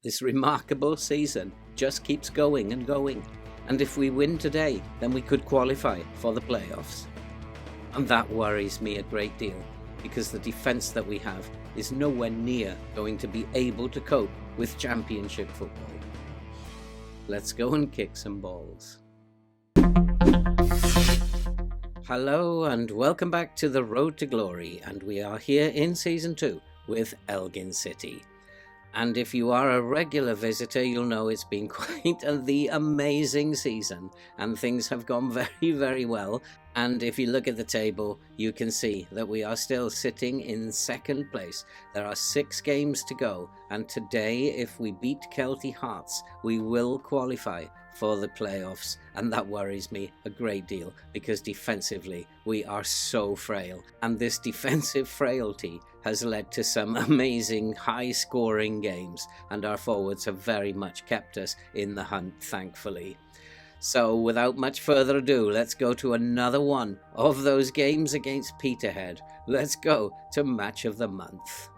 This remarkable season just keeps going and going. And if we win today, then we could qualify for the playoffs. And that worries me a great deal, because the defence that we have is nowhere near going to be able to cope with championship football. Let's go and kick some balls. Hello and welcome back to The Road to Glory, and we are here in Season 2 with Elgin City. And if you are a regular visitor, you'll know it's been quite the amazing season, and things have gone very, very well. And if you look at the table, you can see that we are still sitting in second place. There are 6 games to go, and today, if we beat Kelty Hearts, we will qualify for the playoffs, and that worries me a great deal because defensively we are so frail, and this defensive frailty has led to some amazing high-scoring games, and our forwards have very much kept us in the hunt, thankfully. So without much further ado, let's go to another one of those games against Peterhead. Let's go to Match of the Month.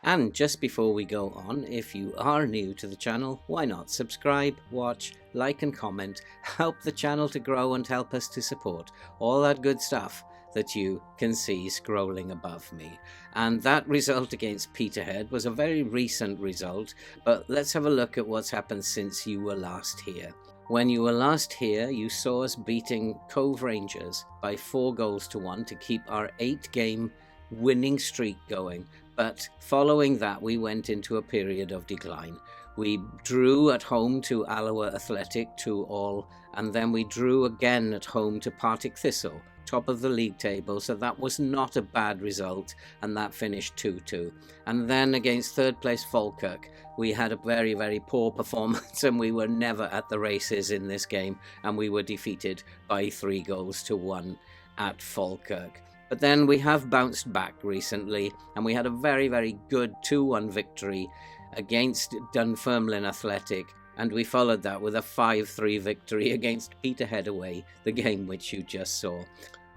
And just before we go on, if you are new to the channel, why not subscribe, watch, like and comment, help the channel to grow and help us to support all that good stuff that you can see scrolling above me. And that result against Peterhead was a very recent result, but let's have a look at what's happened since you were last here. When you were last here, you saw us beating Cove Rangers by 4-1 to keep our 8-game winning streak going. But following that, we went into a period of decline. We drew at home to Alloa Athletic 2-2, and then we drew again at home to Partick Thistle, top of the league table, so that was not a bad result, and that finished 2-2. And then against third place Falkirk, we had a very, very poor performance, and we were never at the races in this game, and we were defeated by 3-1 at Falkirk. But then we have bounced back recently, and we had a very, very good 2-1 victory against Dunfermline Athletic, and we followed that with a 5-3 victory against Peterhead away, the game which you just saw.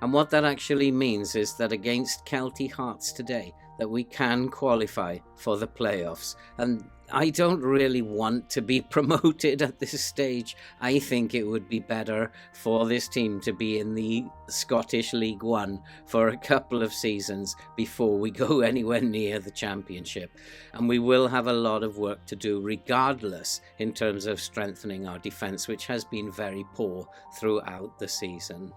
And what that actually means is that against Kelty Hearts today, that we can qualify for the playoffs. And I don't really want to be promoted at this stage. I think it would be better for this team to be in the Scottish League One for a couple of seasons before we go anywhere near the championship. And we will have a lot of work to do regardless in terms of strengthening our defence, which has been very poor throughout the season.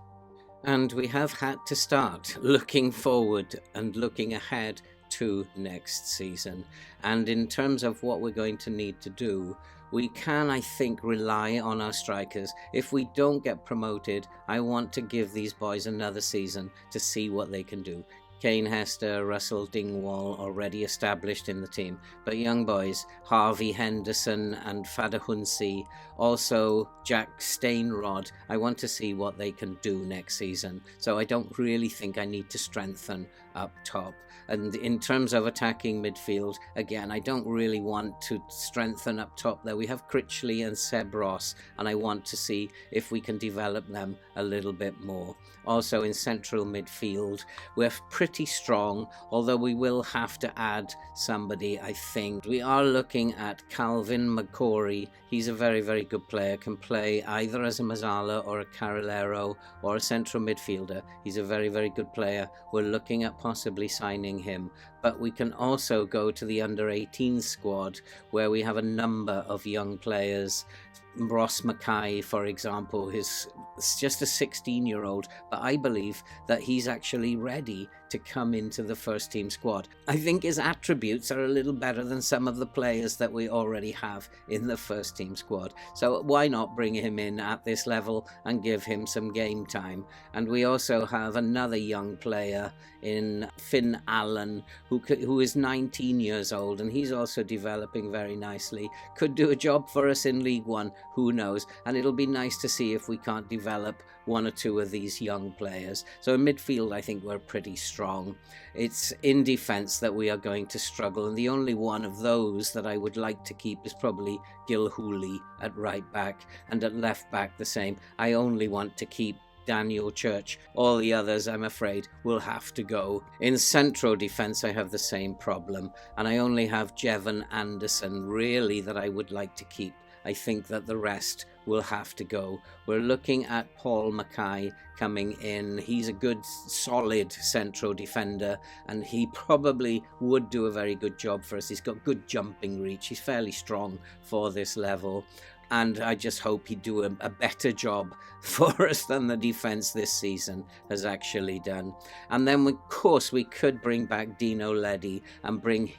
And we have had to start looking forward and looking ahead to next season. And in terms of what we're going to need to do, we can, I think, rely on our strikers. If we don't get promoted, I want to give these boys another season to see what they can do. Kane Hester, Russell Dingwall already established in the team, but young boys, Harvey Henderson and Fadahunsi, also Jack Stainrod, I want to see what they can do next season. So I don't really think I need to strengthen up top. And in terms of attacking midfield, again, I don't really want to strengthen up top there. We have Critchley and Seb Ross, and I want to see if we can develop them a little bit more. Also in central midfield, we're pretty strong, although we will have to add somebody, I think. We are looking at Calvin McCory. He's a very, very good player, can play either as a Mazzala or a Carrilero or a central midfielder. He's a very, very good player. We're looking at possibly signing him, but we can also go to the under-18 squad where we have a number of young players. Ross Mackay, for example, is just a 16-year-old, but I believe that he's actually ready to come into the first team squad. I think his attributes are a little better than some of the players that we already have in the first team squad. So why not bring him in at this level and give him some game time? And we also have another young player in Finn Allen, who is 19 years old, and he's also developing very nicely. Could do a job for us in League One, who knows? And it'll be nice to see if we can't develop one or two of these young players. So in midfield, I think we're pretty strong. It's in defence that we are going to struggle, and the only one of those that I would like to keep is probably Gilhooly at right back, and at left back the same. I only want to keep Daniel Church. All the others, I'm afraid, will have to go. In central defence, I have the same problem, and I only have Jevon Anderson really that I would like to keep. I think that the rest will have to go. We're looking at Paul Mackay coming in. He's a good, solid central defender, and he probably would do a very good job for us. He's got good jumping reach. He's fairly strong for this level, and I just hope he'd do a better job for us than the defence this season has actually done. And then, of course, we could bring back Dino Leddy and bring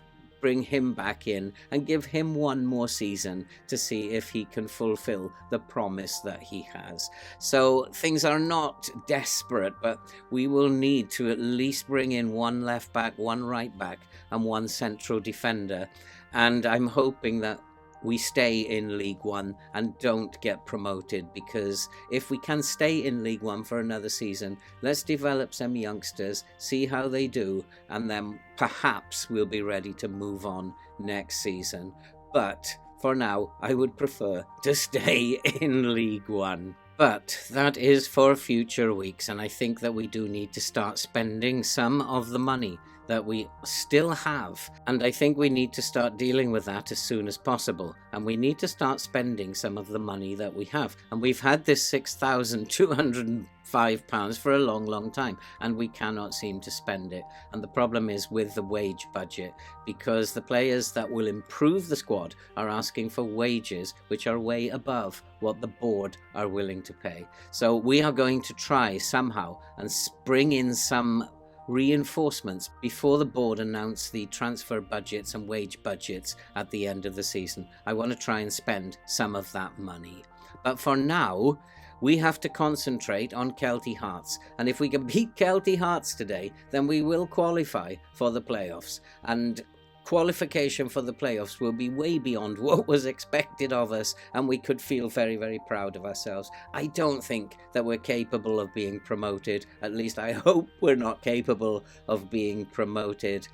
him back in and give him one more season to see if he can fulfill the promise that he has. So things are not desperate, but we will need to at least bring in one left back, one right back, and one central defender. And I'm hoping that we stay in League One and don't get promoted, because if we can stay in League One for another season, let's develop some youngsters, see how they do, and then perhaps we'll be ready to move on next season. But for now, I would prefer to stay in League One. But that is for future weeks, and I think that we do need to start spending some of the money that we still have, and I think we need to start dealing with that as soon as possible, and we need to start spending some of the money that we have. And we've had this £6,205 for a long time, and we cannot seem to spend it. And the problem is with the wage budget, because the players that will improve the squad are asking for wages which are way above what the board are willing to pay. So we are going to try somehow and bring in some reinforcements before the board announce the transfer budgets and wage budgets at the end of the season. I want to try and spend some of that money. But for now, we have to concentrate on Kelty Hearts. And if we can beat Kelty Hearts today, then we will qualify for the playoffs. And qualification for the playoffs will be way beyond what was expected of us, and we could feel very, very proud of ourselves. I don't think that we're capable of being promoted. At least I hope we're not capable of being promoted.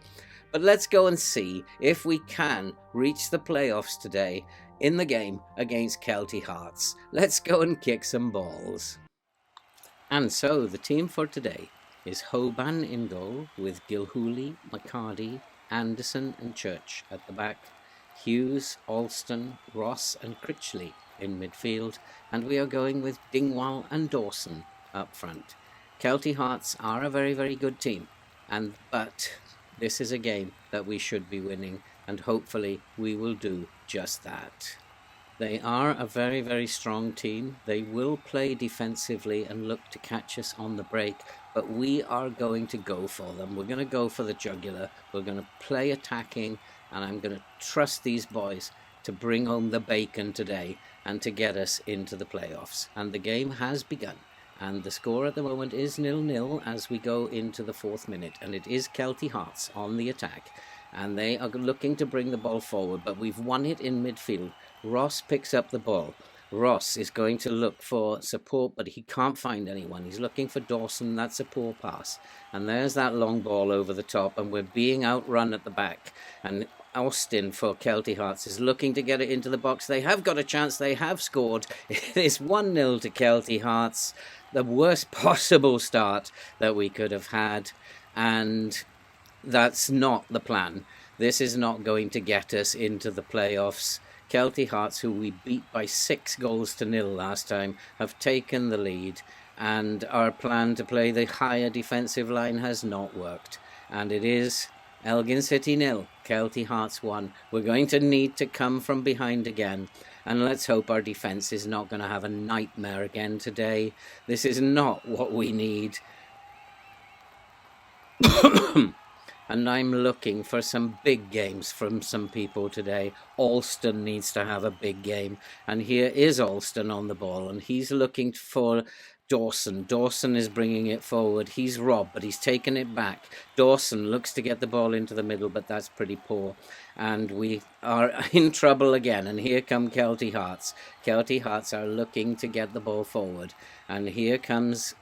But let's go and see if we can reach the playoffs today in the game against Kelty Hearts. Let's go and kick some balls. And so the team for today is Hoban in goal, with Gilhooly, McCarty, Anderson and Church at the back, Hughes, Alston, Ross and Critchley in midfield, and we are going with Dingwall and Dawson up front. Kelty Hearts are a very, very good team, but this is a game that we should be winning, and hopefully we will do just that. They are a very, very strong team. They will play defensively and look to catch us on the break, but we are going to go for them. We're going to go for the jugular. We're going to play attacking, and I'm going to trust these boys to bring home the bacon today and to get us into the playoffs. And the game has begun. And the score at the moment is 0-0 as we go into the 4th minute. And it is Kelty Hearts on the attack. And they are looking to bring the ball forward, but we've won it in midfield. Ross picks up the ball. Ross is going to look for support, but he can't find anyone. He's looking for Dawson. That's a poor pass. And there's that long ball over the top, and we're being outrun at the back. And Austin for Kelty Hearts is looking to get it into the box. They have got a chance. They have scored. It is 1-0 to Kelty Hearts. The worst possible start that we could have had. And that's not the plan. This is not going to get us into the playoffs. Kelty Hearts, who we beat by 6-0 last time, have taken the lead, and our plan to play the higher defensive line has not worked. And it is Elgin City 0, Kelty Hearts 1. We're going to need to come from behind again, and let's hope our defence is not going to have a nightmare again today. This is not what we need. And I'm looking for some big games from some people today. Alston needs to have a big game. And here is Alston on the ball. And he's looking for Dawson. Dawson is bringing it forward. He's robbed, but he's taken it back. Dawson looks to get the ball into the middle, but that's pretty poor. And we are in trouble again. And here come Kelty Hearts. Kelty Hearts are looking to get the ball forward. And here comes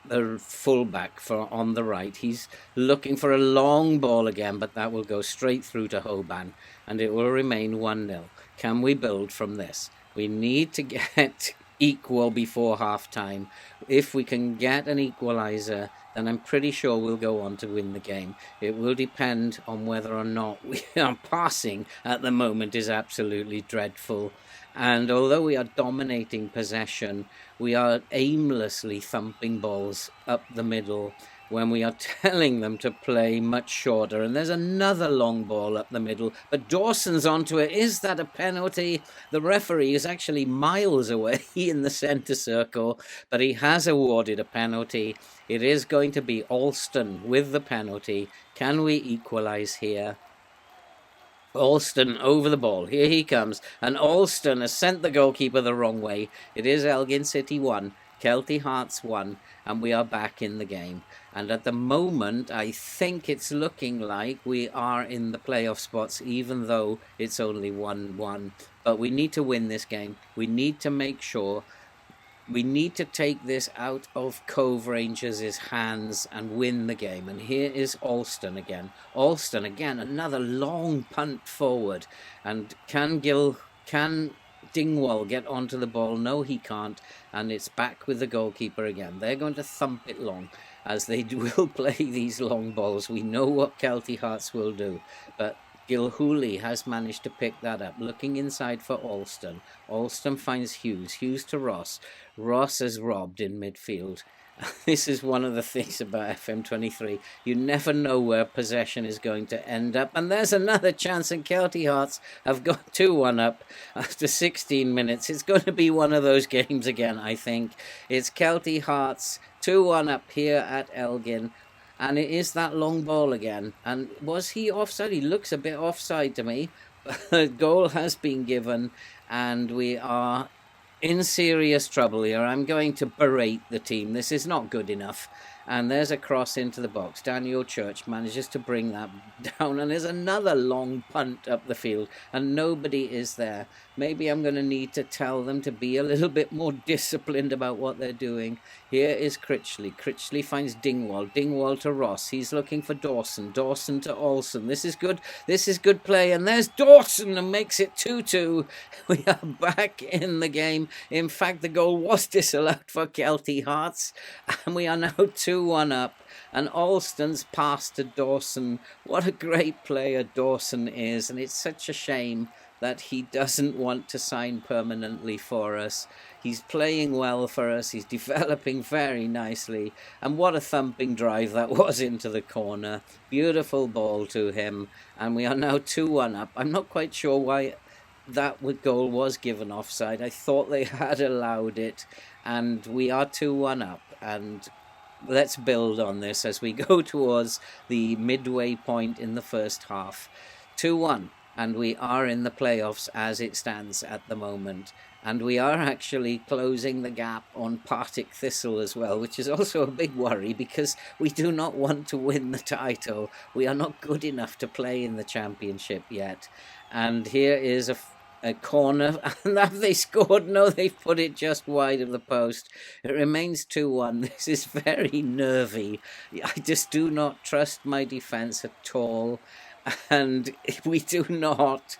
the fullback on the right. He's looking for a long ball again, but that will go straight through to Hoban, and it will remain 1-0. Can we build from this? We need to get equal before half-time. If we can get an equaliser, then I'm pretty sure we'll go on to win the game. It will depend on whether or not we are passing at the moment is absolutely dreadful. And although we are dominating possession, we are aimlessly thumping balls up the middle when we are telling them to play much shorter. And there's another long ball up the middle, but Dawson's onto it. Is that a penalty? The referee is actually miles away in the centre circle, but he has awarded a penalty. It is going to be Alston with the penalty. Can we equalise here? Alston over the ball. Here he comes. And Alston has sent the goalkeeper the wrong way. It is Elgin City 1, Kelty Hearts 1, and we are back in the game. And at the moment, I think it's looking like we are in the playoff spots, even though it's only 1-1. But we need to win this game. We need to make sure. We need to take this out of Cove Rangers' hands and win the game. And here is Alston again. Alston again, another long punt forward. And can Dingwall get onto the ball? No, he can't. And it's back with the goalkeeper again. They're going to thump it long, as they will play these long balls. We know what Kelty Hearts will do. But Gilhooly has managed to pick that up. Looking inside for Alston. Alston finds Hughes. Hughes to Ross. Ross is robbed in midfield. This is one of the things about FM23. You never know where possession is going to end up. And there's another chance, and Kelty Hearts have got 2-1 up after 16 minutes. It's going to be one of those games again, I think. It's Kelty Hearts 2-1 up here at Elgin. And it is that long ball again. And was he offside? He looks a bit offside to me. But goal has been given, and we are in serious trouble here. I'm going to berate the team. This is not good enough. And there's a cross into the box. Daniel Church manages to bring that down. And there's another long punt up the field. And nobody is there. Maybe I'm going to need to tell them to be a little bit more disciplined about what they're doing. Here is Critchley. Critchley finds Dingwall. Dingwall to Ross. He's looking for Dawson. Dawson to Olsen. This is good. This is good play. And there's Dawson and makes it 2-2. We are back in the game. In fact, the goal was disallowed for Kelty Hearts. And we are now 2-1 up. And Alston's pass to Dawson. What a great player Dawson is. And it's such a shame that he doesn't want to sign permanently for us. He's playing well for us. He's developing very nicely. And what a thumping drive that was into the corner. Beautiful ball to him. And we are now 2-1 up. I'm not quite sure why that goal was given offside. I thought they had allowed it. And we are 2-1 up. And let's build on this as we go towards the midway point in the first half. 2-1. and we are in the playoffs as it stands at the moment. And we are actually closing the gap on Partick Thistle as well, which is also a big worry because we do not want to win the title. We are not good enough to play in the championship yet. And here is a corner, and have they scored? No, they've put it just wide of the post. It remains 2-1. This is very nervy. I just do not trust my defence at all, and we do not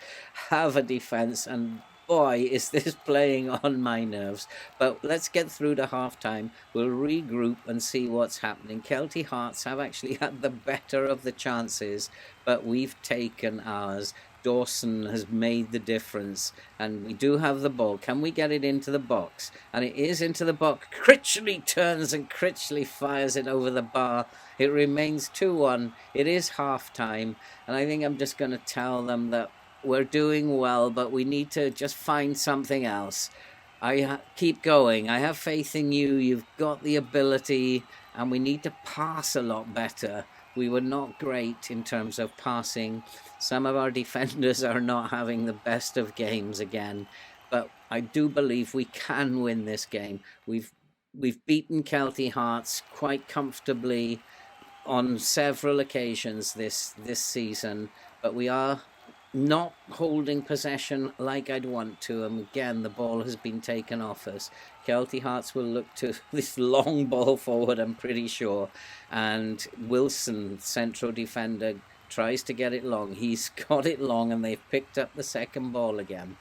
have a defence, and boy, is this playing on my nerves. But let's get through to half-time. We'll regroup and see what's happening. Kelty Hearts have actually had the better of the chances, but we've taken ours. Dawson has made the difference, and we do have the ball. Can we get it into the box? And it is into the box. Critchley turns and Critchley fires it over the bar. It remains 2-1. It is half-time, and I think I'm just going to tell them that we're doing well, but we need to just find something else. Keep going. I have faith in you. You've got the ability, and we need to pass a lot better. We were not great in terms of passing. Some of our defenders are not having the best of games again, but I do believe we can win this game. We've beaten Kelty Hearts quite comfortably on several occasions this season, but we are not holding possession like I'd want to, and again the ball has been taken off us. Kelty Hearts will look to this long ball forward, I'm pretty sure, and Wilson, central defender, tries to get it long. He's got it long, and they've picked up the second ball again.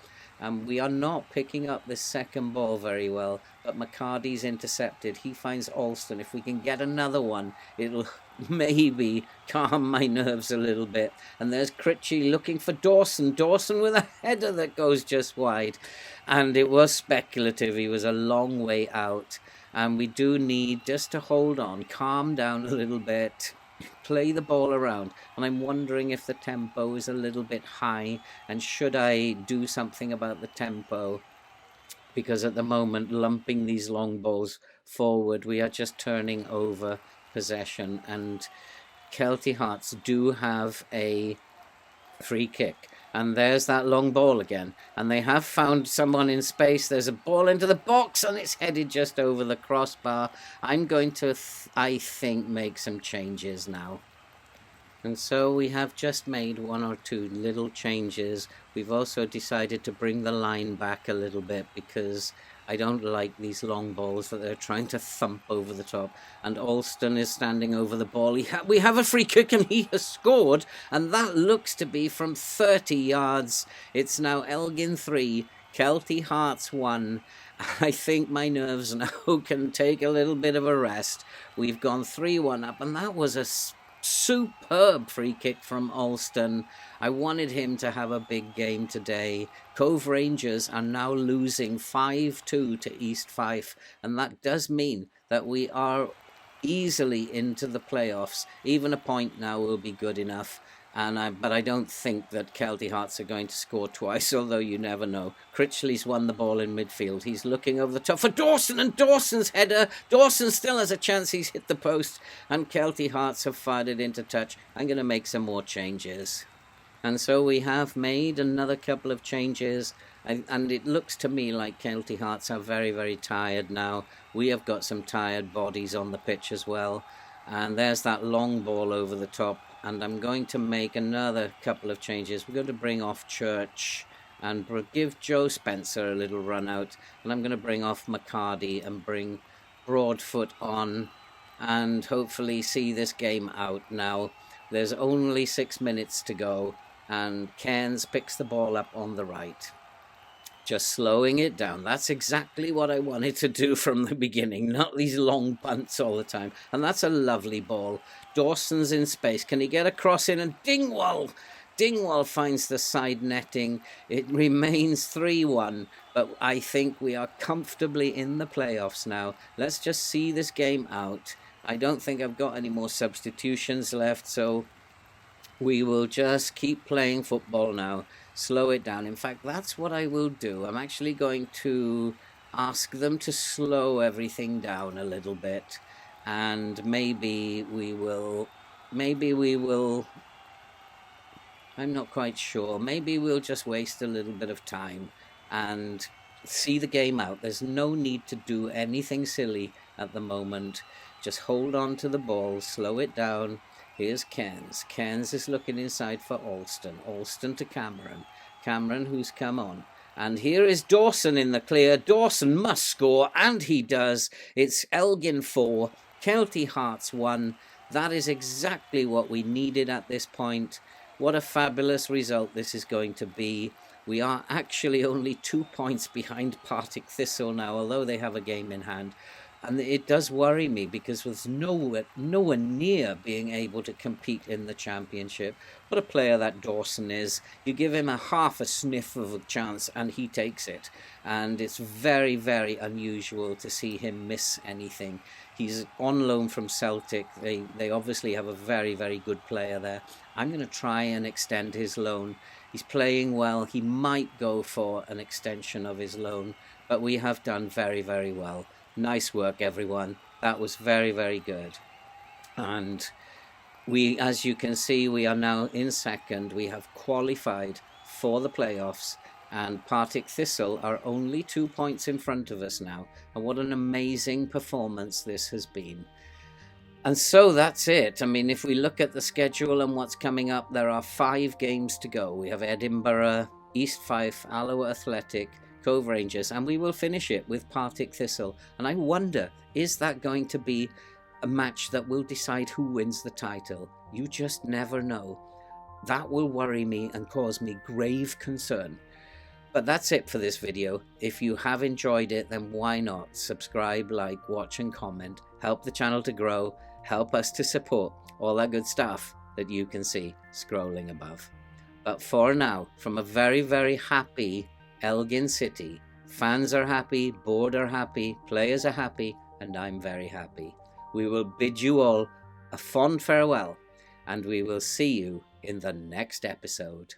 We are not picking up this second ball very well, but McCarty's intercepted. He finds Alston. If we can get another one, it'll maybe calm my nerves a little bit. And there's Critchley looking for Dawson. Dawson with a header that goes just wide. And it was speculative. He was a long way out. And we do need just to hold on, calm down a little bit, play the ball around. And I'm wondering if the tempo is a little bit high, and should I do something about the tempo? Because at the moment, lumping these long balls forward, we are just turning over possession, and Kelty Hearts do have a free kick. And there's that long ball again. And they have found someone in space. There's a ball into the box, and it's headed just over the crossbar. I'm going to, I think, make some changes now. And so we have just made one or two little changes. We've also decided to bring the line back a little bit because I don't like these long balls that they're trying to thump over the top. And Alston is standing over the ball. We have a free kick, and he has scored. And that looks to be from 30 yards. It's now Elgin 3, Kelty Hearts 1. I think my nerves now can take a little bit of a rest. We've gone 3-1 up, and that was a superb free kick from Alston. I wanted him to have a big game today. Cove Rangers are now losing 5-2 to East Fife, and that does mean that we are easily into the playoffs. Even a point now will be good enough. But I don't think that Kelty Hearts are going to score twice, although you never know. Critchley's won the ball in midfield. He's looking over the top for Dawson, and Dawson's header. Dawson still has a chance. He's hit the post, and Kelty Hearts have fired it into touch. I'm going to make some more changes. And so we have made another couple of changes, and it looks to me like Kelty Hearts are very, very tired now. We have got some tired bodies on the pitch as well. And there's that long ball over the top. And I'm going to make another couple of changes. We're going to bring off Church and give Joe Spencer a little run out. And I'm going to bring off McCarty and bring Broadfoot on and hopefully see this game out now. There's only 6 minutes to go, and Cairns picks the ball up on the right. Just slowing it down. That's exactly what I wanted to do from the beginning, not these long punts all the time. And that's a lovely ball. Dawson's in space. Can he get a cross in? And Dingwall finds the side netting. It remains 3-1, but I think we are comfortably in the playoffs now. Let's just see this game out. I don't think I've got any more substitutions left, so we will just keep playing football now. Slow it down. In fact, that's what I will do. I'm actually going to ask them to slow everything down a little bit, and maybe we will I'm not quite sure. Maybe we'll just waste a little bit of time and see the game out. There's no need to do anything silly at the moment. Just hold on to the ball, slow it down. Here's Cairns. Cairns is looking inside for Alston. Alston to Cameron. Cameron, who's come on. And here is Dawson in the clear. Dawson must score, and he does. It's Elgin 4, Kelty Hearts 1. That is exactly what we needed at this point. What a fabulous result this is going to be. We are actually only 2 points behind Partick Thistle now, although they have a game in hand. And it does worry me because there's nowhere near being able to compete in the championship. What a player that Dawson is. You give him a half a sniff of a chance and he takes it. And it's very, very unusual to see him miss anything. He's on loan from Celtic. They obviously have a very, very good player there. I'm going to try and extend his loan. He's playing well. He might go for an extension of his loan, but we have done very, very well. Nice work, everyone. That was very, very good. And we, as you can see, we are now in second. We have qualified for the playoffs, and Partick Thistle are only 2 points in front of us now. And what an amazing performance this has been. And so that's it. I mean, if we look at the schedule and what's coming up, there are 5 games to go. We have Edinburgh, East Fife, Alloa Athletic, Cove Rangers, and we will finish it with Partick Thistle. And I wonder, is that going to be a match that will decide who wins the title? You just never know. That will worry me and cause me grave concern. But that's it for this video. If you have enjoyed it, then why not subscribe, like, watch and comment. Help the channel to grow. Help us to support all that good stuff that you can see scrolling above. But for now, from a very, very happy Elgin City, fans are happy, board are happy, players are happy, and I'm very happy. We will bid you all a fond farewell, and we will see you in the next episode.